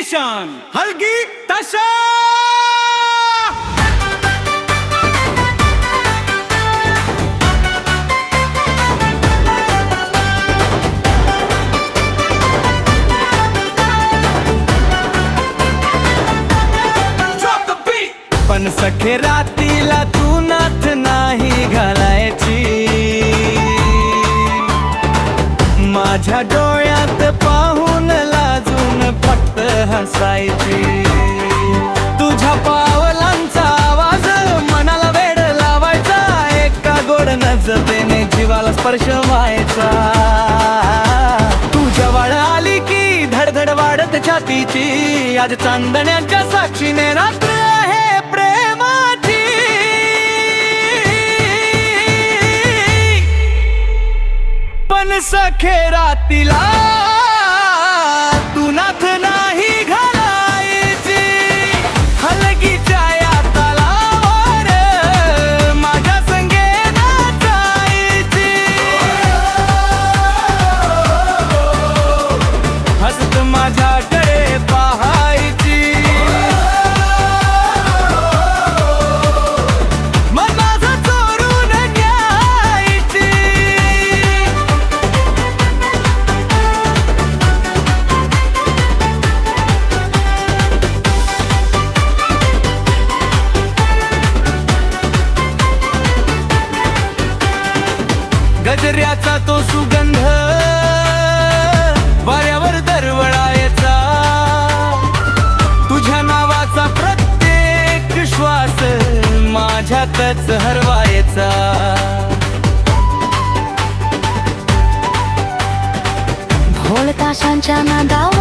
Station हलगी तशा पण सखे रातीला तू नाथ नाही घालायची, माझ्या डोळ्यात पाहून लाजून फक्त हसायची. तुझ्या पावलांचा आवाज मनाला वेड लावायचा, एका गोड नजरेने जीवाला स्पर्श व्हायचा. तू जवळ आली की धडधड वाढत छातीची, आज चांदण्याच्या साक्षीने रात्र आहे प्रेमाची. पण सखे रातीला तू नाथ नाही घालायची, हलगीच्या या तलावावर माझ्या संगे नाचायची. हसत माझ्याकडे पाहायची, मन माझं चोरून न्यायची. गजऱ्याचा तो सुगंध वाऱ्यावर दरवळायचा, तुझ्या नावाचा प्रत्येक श्वास माझ्यातच हरवायचा. ढोल ताशांच्या नादावर